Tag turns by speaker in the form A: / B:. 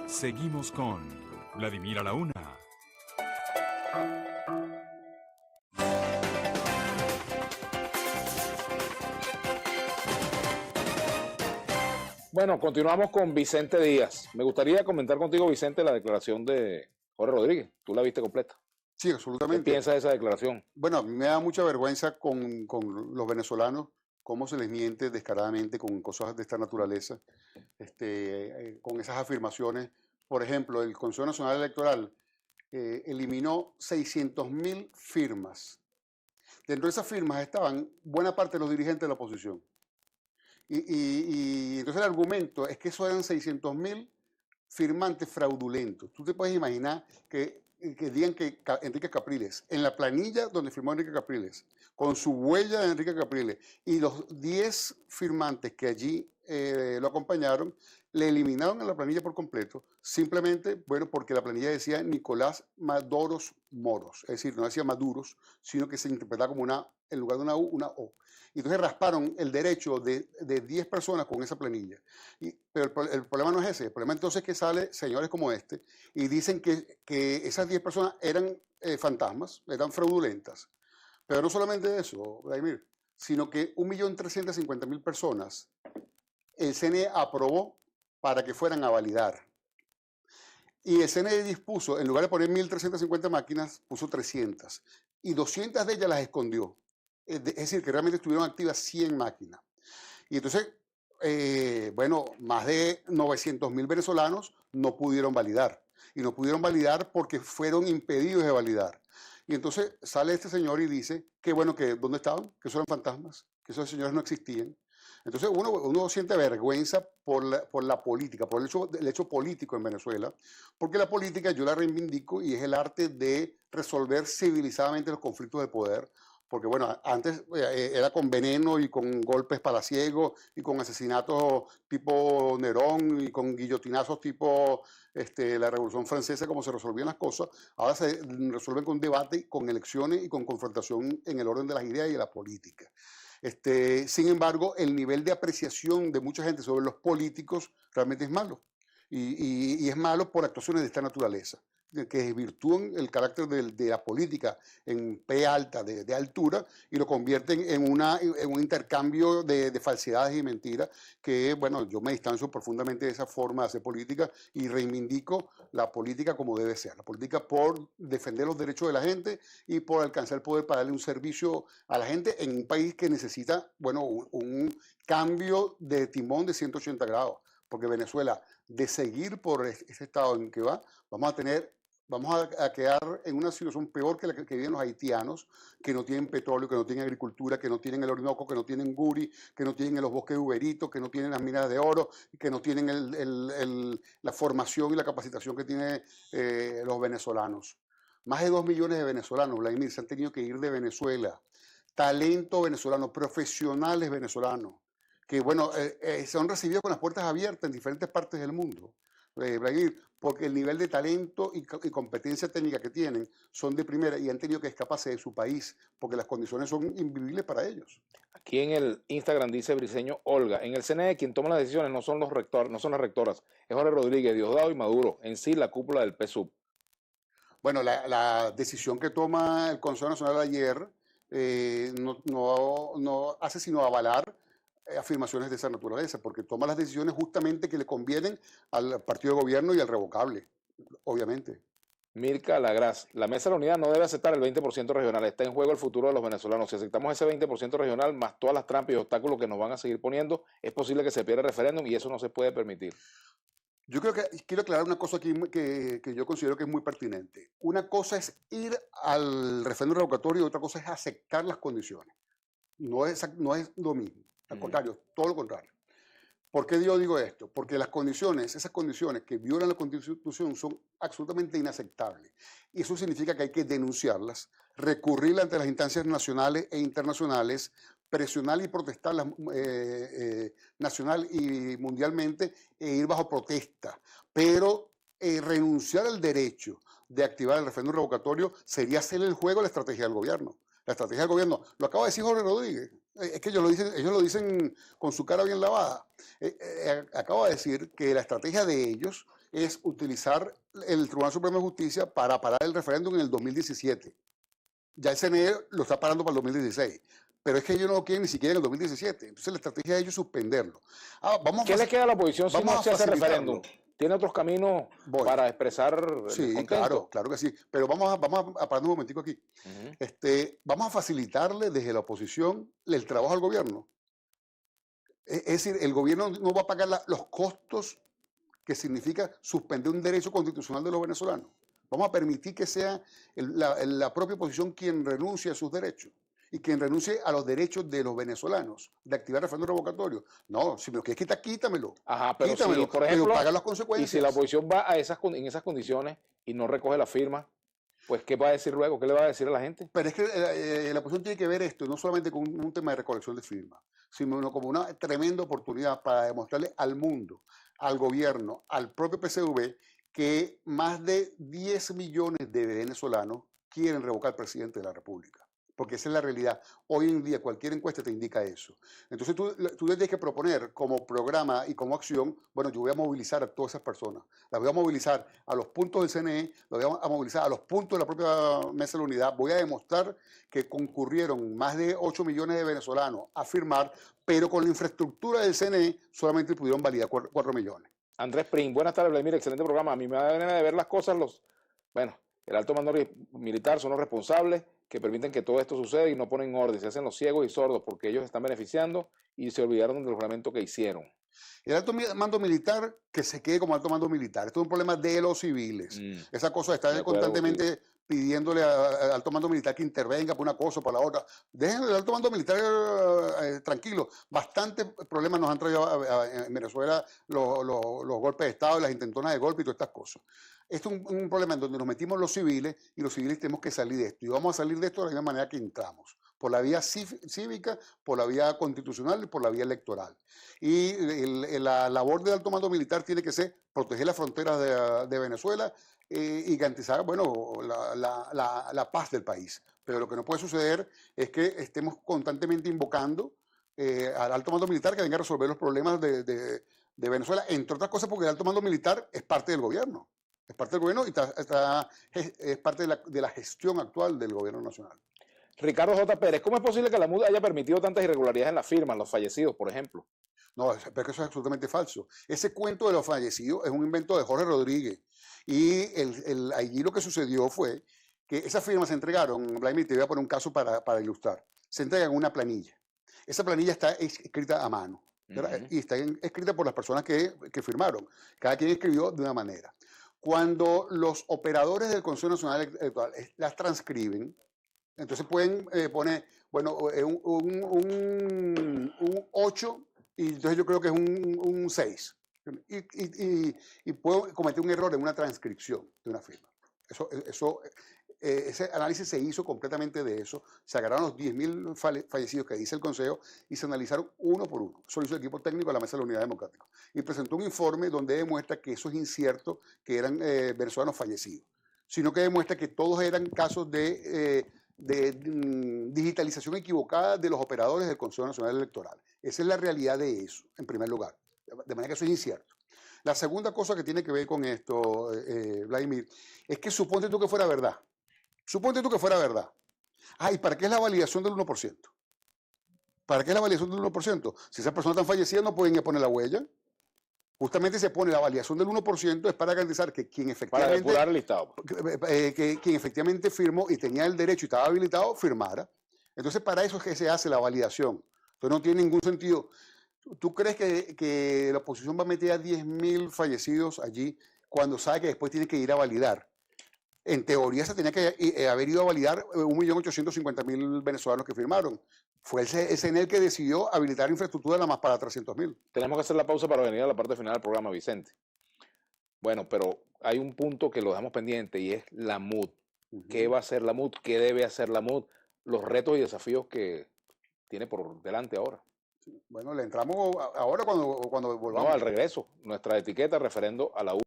A: Seguimos con Vladimir a la Una.
B: Bueno, continuamos con Vicente Díaz. Me gustaría comentar contigo, Vicente, la declaración de Jorge Rodríguez. ¿Tú la viste completa?
C: Sí,
B: ¿Qué
C: absolutamente.
B: piensas de esa declaración?
C: Bueno, a mí me da mucha vergüenza con los venezolanos, cómo se les miente descaradamente con cosas de esta naturaleza, con esas afirmaciones. Por ejemplo, el Consejo Nacional Electoral eliminó 600.000 firmas. Dentro de esas firmas estaban buena parte de los dirigentes de la oposición. Y entonces el argumento es que eso eran 600.000 firmantes fraudulentos. Tú te puedes imaginar que digan que Enrique Capriles, en la planilla donde firmó Enrique Capriles, con su huella de Enrique Capriles, y los 10 firmantes que allí lo acompañaron, le eliminaron en la planilla por completo, simplemente, bueno, porque la planilla decía Nicolás Maduros Moros, es decir, no decía Maduros, sino que se interpretaba como en lugar de una U, una O. Y entonces rasparon el derecho de 10 personas con esa planilla. Pero el problema no es ese, el problema entonces es que sale señores como este y dicen que esas 10 personas eran fantasmas, eran fraudulentas. Pero no solamente eso, Vladimir, sino que 1.350.000 personas el CNE aprobó para que fueran a validar. Y el CNE dispuso, en lugar de poner 1.350 máquinas, puso 300. Y 200 de ellas las escondió. Es decir, que realmente estuvieron activas 100 máquinas. Y entonces, bueno, más de 900.000 venezolanos no pudieron validar. Y no pudieron validar porque fueron impedidos de validar. Y entonces sale este señor y dice que, bueno, que ¿dónde estaban? Que eso eran fantasmas, que esos señores no existían. Entonces uno siente vergüenza por la política, por el hecho político en Venezuela, porque la política yo la reivindico y es el arte de resolver civilizadamente los conflictos de poder, porque bueno, antes era con veneno y con golpes palaciegos y con asesinatos tipo Nerón y con guillotinazos tipo la Revolución Francesa, como se resolvían las cosas. Ahora se resuelven con debate, con elecciones y con confrontación en el orden de las ideas y de la política. Sin embargo, el nivel de apreciación de mucha gente sobre los políticos realmente es malo. Y es malo por actuaciones de esta naturaleza, que desvirtúan el carácter de la política en P alta, de altura, y lo convierten en un intercambio de falsedades y mentiras, que, bueno, yo me distancio profundamente de esa forma de hacer política y reivindico la política como debe ser. La política por defender los derechos de la gente y por alcanzar el poder para darle un servicio a la gente en un país que necesita, bueno, un cambio de timón de 180 grados. Porque Venezuela, de seguir por ese estado en que va, vamos a quedar en una situación peor que la que viven los haitianos, que no tienen petróleo, que no tienen agricultura, que no tienen el Orinoco, que no tienen Guri, que no tienen los bosques de Uberito, que no tienen las minas de oro, que no tienen la formación y la capacitación que tienen los venezolanos. Más de 2 millones de venezolanos, Vladimir, se han tenido que ir de Venezuela. Talento venezolano, profesionales venezolanos, que bueno, son recibidos con las puertas abiertas en diferentes partes del mundo, Vladimir, porque el nivel de talento y competencia técnica que tienen son de primera y han tenido que escaparse de su país porque las condiciones son invivibles para ellos.
B: Aquí en el Instagram dice Briceño Olga, en el CNE quien toma las decisiones no son los rectores, no son las rectoras, es Jorge Rodríguez, Diosdado y Maduro, en sí la cúpula del PSUV.
C: Bueno, la decisión que toma el Consejo Nacional ayer no hace sino avalar afirmaciones de esa naturaleza, porque toma las decisiones justamente que le convienen al partido de gobierno y al revocable, obviamente.
B: Mirka Lagraz, la Mesa de la Unidad no debe aceptar el 20% regional, está en juego el futuro de los venezolanos. Si aceptamos ese 20% regional, más todas las trampas y obstáculos que nos van a seguir poniendo, es posible que se pierda el referéndum y eso no se puede permitir.
C: Yo creo que quiero aclarar una cosa aquí que yo considero que es muy pertinente. Una cosa es ir al referéndum revocatorio y otra cosa es aceptar las condiciones. No es lo mismo. Al contrario, todo lo contrario. ¿Por qué yo digo esto? Porque esas condiciones que violan la Constitución son absolutamente inaceptables. Y eso significa que hay que denunciarlas, recurrir ante las instancias nacionales e internacionales, presionar y protestarlas nacional y mundialmente e ir bajo protesta. Pero renunciar al derecho de activar el referéndum revocatorio sería hacer el juego a la estrategia del gobierno. La estrategia del gobierno, lo acaba de decir Jorge Rodríguez, es que ellos lo dicen con su cara bien lavada. Acabo de decir que la estrategia de ellos es utilizar el Tribunal Supremo de Justicia para parar el referéndum en el 2017. Ya el CNE lo está parando para el 2016. Pero es que ellos no lo quieren ni siquiera en el 2017. Entonces la estrategia de ellos es suspenderlo.
B: ¿Qué le queda a la oposición si no se hace referéndum? ¿Tiene otros caminos para expresar el
C: Sí,
B: descontento?
C: claro que sí. Pero vamos a parar un momentico aquí. Vamos a facilitarle desde la oposición el trabajo al gobierno. Es decir, el gobierno no va a pagar los costos que significa suspender un derecho constitucional de los venezolanos. Vamos a permitir que sea la propia oposición quien renuncie a sus derechos y quien renuncie a los derechos de los venezolanos de activar referéndum revocatorio. No, si me lo quieres quitar, quítamelo.
B: Ajá, pero
C: quítamelo,
B: si, por ejemplo,
C: pero paga las consecuencias.
B: Y si la oposición va en esas condiciones y no recoge la firma, pues ¿qué va a decir luego? ¿Qué le va a decir a la gente?
C: Pero es que la oposición tiene que ver esto no solamente como un tema de recolección de firmas, sino como una tremenda oportunidad para demostrarle al mundo, al gobierno, al propio PSV, que más de 10 millones de venezolanos quieren revocar al presidente de la República. Porque esa es la realidad. Hoy en día cualquier encuesta te indica eso. Entonces tú tienes que proponer como programa y como acción, bueno, yo voy a movilizar a todas esas personas. Las voy a movilizar a los puntos del CNE, las voy a movilizar a los puntos de la propia Mesa de la Unidad. Voy a demostrar que concurrieron más de 8 millones de venezolanos a firmar, pero con la infraestructura del CNE solamente pudieron validar 4 millones.
B: Andrés Prim, buenas tardes, Vladimir, excelente programa. A mí me da ganas de ver las cosas, el alto mando militar son los responsables que permiten que todo esto suceda y no ponen orden, se hacen los ciegos y sordos porque ellos están beneficiando y se olvidaron del juramento que hicieron.
C: El alto mando militar, que se quede como alto mando militar. Esto es un problema de los civiles. Esa cosa está constantemente pidiéndole al alto mando militar que intervenga por una cosa o por la otra. Dejen el alto mando militar tranquilo. Bastantes problemas nos han traído en Venezuela los golpes de Estado, las intentonas de golpe y todas estas cosas. Esto es un problema en donde nos metimos los civiles y los civiles tenemos que salir de esto. Y vamos a salir de esto de la misma manera que entramos, por la vía cívica, por la vía constitucional y por la vía electoral. Y la labor del alto mando militar tiene que ser proteger las fronteras de Venezuela y garantizar, bueno, la paz del país. Pero lo que no puede suceder es que estemos constantemente invocando al alto mando militar que venga a resolver los problemas de Venezuela, entre otras cosas porque el alto mando militar es parte del gobierno. Es parte del gobierno y es parte de la gestión actual del gobierno nacional.
B: Ricardo J. Pérez, ¿cómo es posible que la MUD haya permitido tantas irregularidades en las firmas, los fallecidos, por ejemplo?
C: No, pero eso es absolutamente falso. Ese cuento de los fallecidos es un invento de Jorge Rodríguez. Y allí lo que sucedió fue que esas firmas se entregaron, Vladimir, te voy a poner un caso para ilustrar. Se entregan una planilla. Esa planilla está escrita a mano. Y está escrita por las personas que firmaron. Cada quien escribió de una manera. Cuando los operadores del Consejo Nacional Electoral las transcriben, entonces pueden poner, bueno, un 8 y entonces yo creo que es un 6. Y puedo cometer un error en una transcripción de una firma. Ese análisis se hizo completamente de eso. Se agarraron los 10.000 fallecidos que dice el Consejo y se analizaron uno por uno. Eso lo hizo el equipo técnico de la Mesa de la Unidad Democrática. Y presentó un informe donde demuestra que eso es incierto, que eran venezolanos fallecidos, sino que demuestra que todos eran casos de digitalización equivocada de los operadores del Consejo Nacional Electoral. Esa es la realidad de eso, en primer lugar. De manera que eso es incierto. La segunda cosa que tiene que ver con esto, Vladimir, es que suponte tú que fuera verdad. Suponte tú que fuera verdad. ¿Y para qué es la validación del 1%? ¿Para qué es la validación del 1%? Si esas personas están fallecidas no pueden poner la huella. Justamente se pone la validación del 1% es para garantizar que quien efectivamente,
B: para depurar el listado.
C: Quien efectivamente firmó y tenía el derecho y estaba habilitado, firmara. Entonces, para eso es que se hace la validación. Entonces, no tiene ningún sentido. ¿Tú crees que la oposición va a meter a 10.000 fallecidos allí cuando sabe que después tiene que ir a validar? En teoría se tenía que haber ido a validar 1.850.000 venezolanos que firmaron. Fue el CNE el que decidió habilitar infraestructura nada más para 300.000.
B: Tenemos que hacer la pausa para venir a la parte final del programa, Vicente. Bueno, pero hay un punto que lo dejamos pendiente y es la MUD. ¿Qué va a hacer la MUD? ¿Qué debe hacer la MUD? Los retos y desafíos que tiene por delante ahora.
C: Bueno, le entramos ahora cuando volvamos.
B: No, al regreso. Nuestra etiqueta referendo a la U.